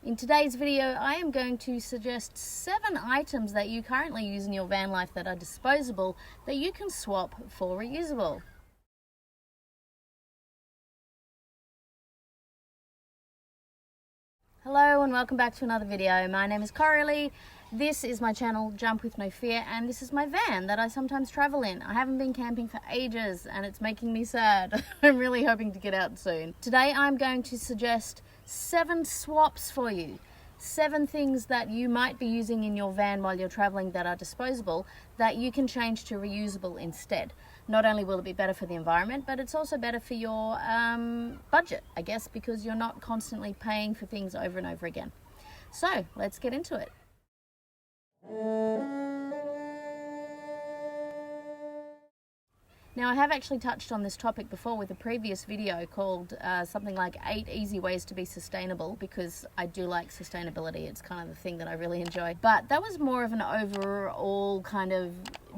In today's video, I am going to suggest 7 items that you currently use in your van life that are disposable that you can swap for reusable. Hello and welcome back to another video. My name is Coralie. This is my channel Jump With No Fear, and this is my van that I sometimes travel in. I haven't been camping for ages and it's making me sad. I'm really hoping to get out soon. Today I'm going to suggest 7 swaps for you. 7 things that you might be using in your van while you're traveling that are disposable that you can change to reusable instead. Not only will it be better for the environment, but it's also better for your budget, I guess, because you're not constantly paying for things over and over again. So let's get into it. Now, I have actually touched on this topic before with a previous video called something like 8 easy ways to be sustainable, because I do like sustainability. It's kind of the thing that I really enjoy. But that was more of an overall kind of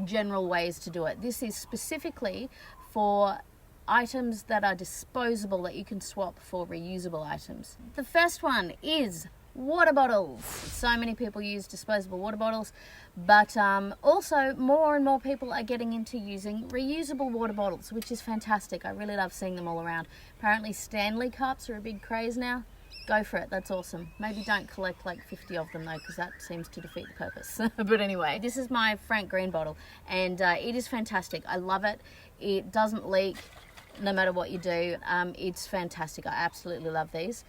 general ways to do it. This is specifically for items that are disposable that you can swap for reusable items. The first one is water bottles. So many people use disposable water bottles, but also more and more people are getting into using reusable water bottles, which is fantastic. I really love seeing them all around. Apparently Stanley cups are a big craze now. Go for it, that's awesome. Maybe don't collect like 50 of them though, because that seems to defeat the purpose. But anyway, this is my Frank Green bottle, and it is fantastic. I love it. It doesn't leak no matter what you do. It's fantastic. I absolutely love these.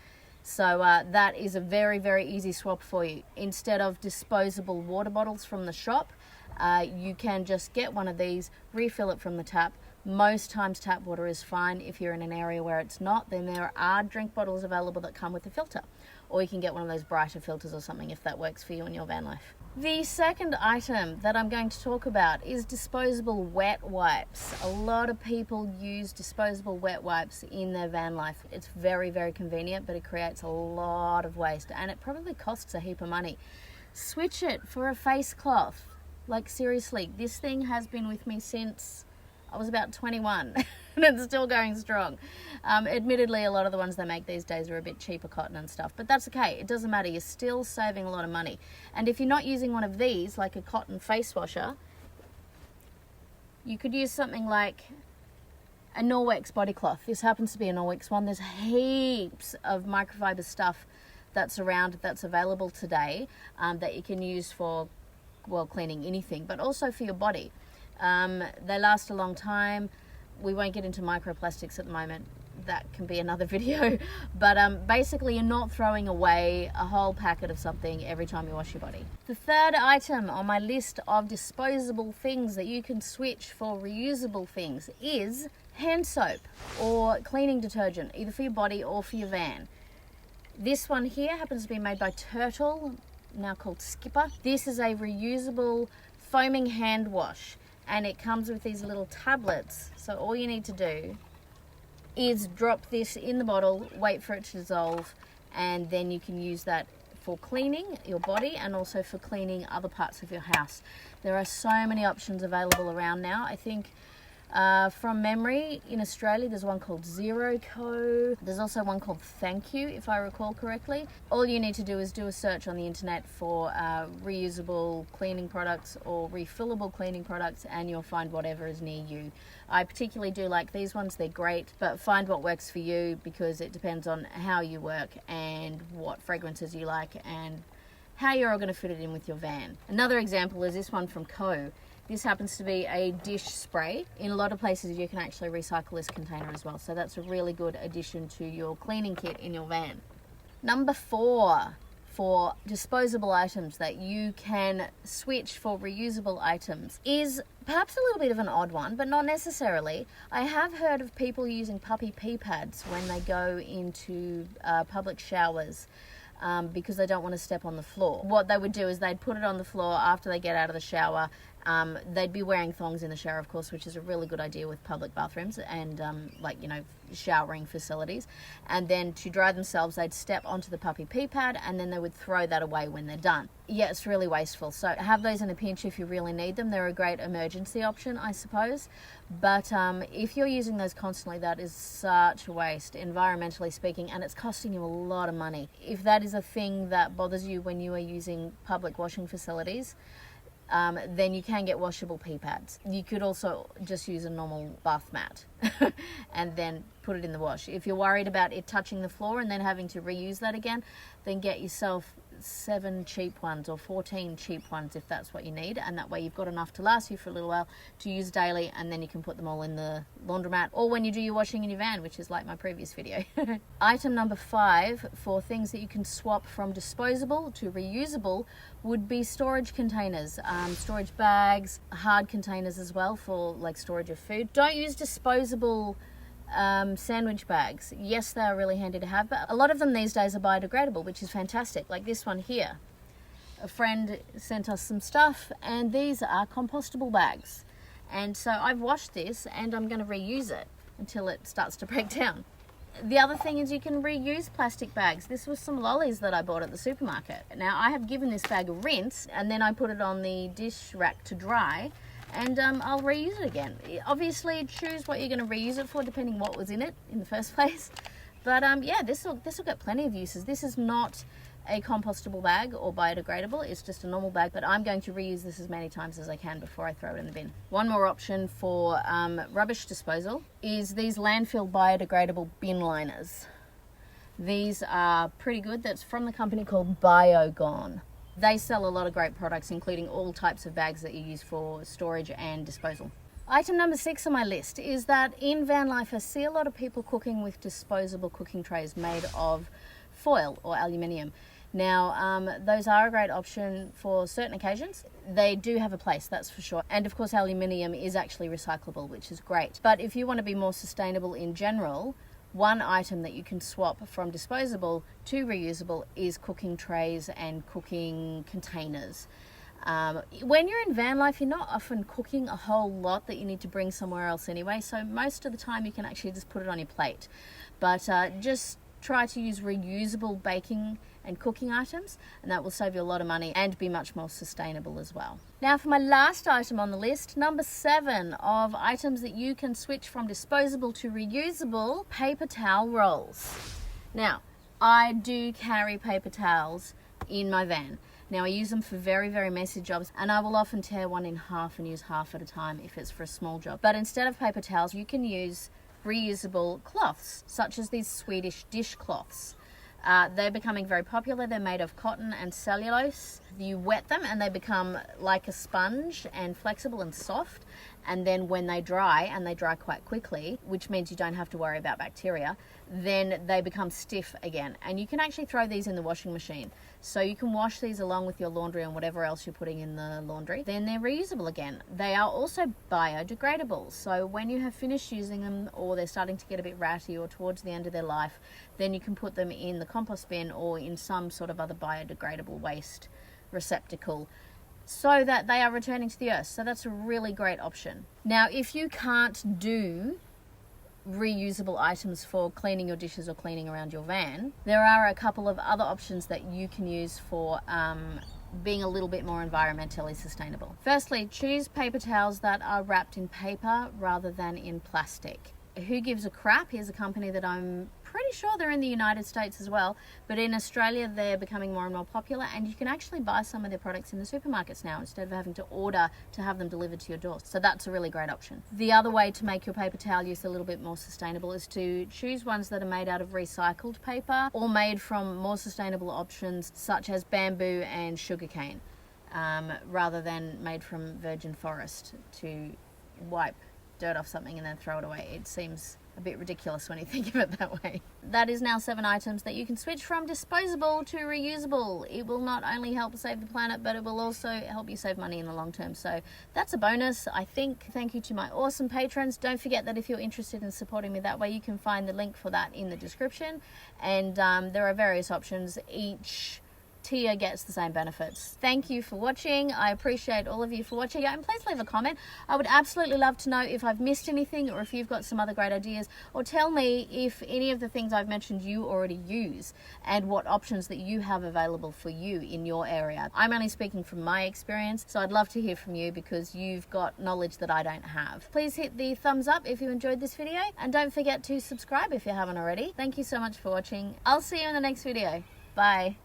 So that is a very, very easy swap for you. Instead of disposable water bottles from the shop, you can just get one of these, refill it from the tap. Most times tap water is fine. If you're in an area where it's not, then there are drink bottles available that come with a filter. Or you can get one of those brighter filters or something if that works for you in your van life. The second item that I'm going to talk about is disposable wet wipes. A lot of people use disposable wet wipes in their van life. It's very, very convenient, but it creates a lot of waste and it probably costs a heap of money. Switch it for a face cloth. Like seriously, this thing has been with me since I was about 21 and it's still going strong. Admittedly, a lot of the ones they make these days are a bit cheaper cotton and stuff, but that's okay. It doesn't matter. You're still saving a lot of money. And if you're not using one of these, like a cotton face washer, you could use something like a Norwex body cloth. This happens to be a Norwex one. There's heaps of microfiber stuff that's around, that's available today, that you can use for, well, cleaning anything, but also for your body. They last a long time. We won't get into microplastics at the moment. That can be another video. But basically, you're not throwing away a whole packet of something every time you wash your body. The third item on my list of disposable things that you can switch for reusable things is hand soap or cleaning detergent, either for your body or for your van. This one here happens to be made by Turtle, now called Skipper. This is a reusable foaming hand wash, and it comes with these little tablets. So all you need to do is drop this in the bottle, wait for it to dissolve, and then you can use that for cleaning your body and also for cleaning other parts of your house. There are so many options available around now. I think from memory, in Australia there's one called Zero Co. There's also one called Thank You, if I recall correctly. All you need to do is do a search on the internet for reusable cleaning products or refillable cleaning products, and you'll find whatever is near you. I particularly do like these ones. They're great, but find what works for you, because it depends on how you work and what fragrances you like and how you're all going to fit it in with your van. Another example is this one from Co. This happens to be a dish spray. In a lot of places you can actually recycle this container as well, so that's a really good addition to your cleaning kit in your van. Number 4 for disposable items that you can switch for reusable items is perhaps a little bit of an odd one, but not necessarily. I have heard of people using puppy pee pads when they go into public showers, because they don't want to step on the floor. What they would do is they'd put it on the floor after they get out of the shower, They'd be wearing thongs in the shower, of course, which is a really good idea with public bathrooms and showering facilities. And then to dry themselves, they'd step onto the puppy pee pad, and then they would throw that away when they're done. Yeah, it's really wasteful. So have those in a pinch if you really need them. They're a great emergency option, I suppose. But if you're using those constantly, that is such a waste, environmentally speaking, and it's costing you a lot of money. If that is a thing that bothers you when you are using public washing facilities, then you can get washable pee pads. You could also just use a normal bath mat and then put it in the wash. If you're worried about it touching the floor and then having to reuse that again, then get yourself 7 cheap ones or 14 cheap ones if that's what you need, and that way you've got enough to last you for a little while to use daily, and then you can put them all in the laundromat or when you do your washing in your van, which is like my previous video. Item number 5 for things that you can swap from disposable to reusable would be storage containers, storage bags, hard containers as well for like storage of food. Don't use disposable sandwich bags. Yes, they are really handy to have, but a lot of them these days are biodegradable, which is fantastic. Like this one here, a friend sent us some stuff, and these are compostable bags, and so I've washed this and I'm going to reuse it until it starts to break down. The other thing is you can reuse plastic bags. This was some lollies that I bought at the supermarket. Now I have given this bag a rinse, and then I put it on the dish rack to dry, and I'll reuse it again. Obviously choose what you're going to reuse it for depending what was in it in the first place. But yeah, this will get plenty of uses. This is not a compostable bag or biodegradable, it's just a normal bag, but I'm going to reuse this as many times as I can before I throw it in the bin. One more option for rubbish disposal is these landfill biodegradable bin liners. These are pretty good. That's from the company called Biogone. They sell a lot of great products, including all types of bags that you use for storage and disposal. Item number 6 on my list is that in van life I see a lot of people cooking with disposable cooking trays made of foil or aluminium. Now, those are a great option for certain occasions. They do have a place, that's for sure. And of course, aluminium is actually recyclable, which is great. But if you want to be more sustainable in general, one item that you can swap from disposable to reusable is cooking trays and cooking containers. When you're in van life, you're not often cooking a whole lot that you need to bring somewhere else anyway, so most of the time you can actually just put it on your plate. But just try to use reusable baking and cooking items, and that will save you a lot of money and be much more sustainable as well. Now for my last item on the list, number 7 of items that you can switch from disposable to reusable, paper towel rolls. Now, I do carry paper towels in my van. Now I use them for very, very messy jobs, and I will often tear one in half and use half at a time if it's for a small job. But instead of paper towels, you can use reusable cloths, such as these Swedish dishcloths. They're becoming very popular. They're made of cotton and cellulose. You wet them and they become like a sponge and flexible and soft. And then when they dry, and they dry quite quickly, which means you don't have to worry about bacteria, then they become stiff again. And you can actually throw these in the washing machine. So you can wash these along with your laundry and whatever else you're putting in the laundry. Then they're reusable again. They are also biodegradable. So when you have finished using them, or they're starting to get a bit ratty or towards the end of their life, then you can put them in the compost bin or in some sort of other biodegradable waste receptacle, so that they are returning to the earth. So that's a really great option. Now, if you can't do reusable items for cleaning your dishes or cleaning around your van, there are a couple of other options that you can use for being a little bit more environmentally sustainable. Firstly, choose paper towels that are wrapped in paper rather than in plastic. Who Gives a Crap? Here's a company that I'm pretty sure they're in the United States as well, but in Australia they're becoming more and more popular, and you can actually buy some of their products in the supermarkets now instead of having to order to have them delivered to your door. So that's a really great option. The other way to make your paper towel use a little bit more sustainable is to choose ones that are made out of recycled paper or made from more sustainable options such as bamboo and sugarcane, rather than made from virgin forest to wipe dirt off something and then throw it away. It seems a bit ridiculous when you think of it that way. That is now 7 items that you can switch from disposable to reusable. It will not only help save the planet, but it will also help you save money in the long term. So that's a bonus, I think. Thank you to my awesome patrons. Don't forget that if you're interested in supporting me that way, you can find the link for that in the description. And there are various options. Each Tia gets the same benefits. Thank you for watching. I appreciate all of you for watching, and please leave a comment. I would absolutely love to know if I've missed anything, or if you've got some other great ideas, or tell me if any of the things I've mentioned you already use and what options that you have available for you in your area. I'm only speaking from my experience, so I'd love to hear from you because you've got knowledge that I don't have. Please hit the thumbs up if you enjoyed this video, and don't forget to subscribe if you haven't already. Thank you so much for watching. I'll see you in the next video. Bye.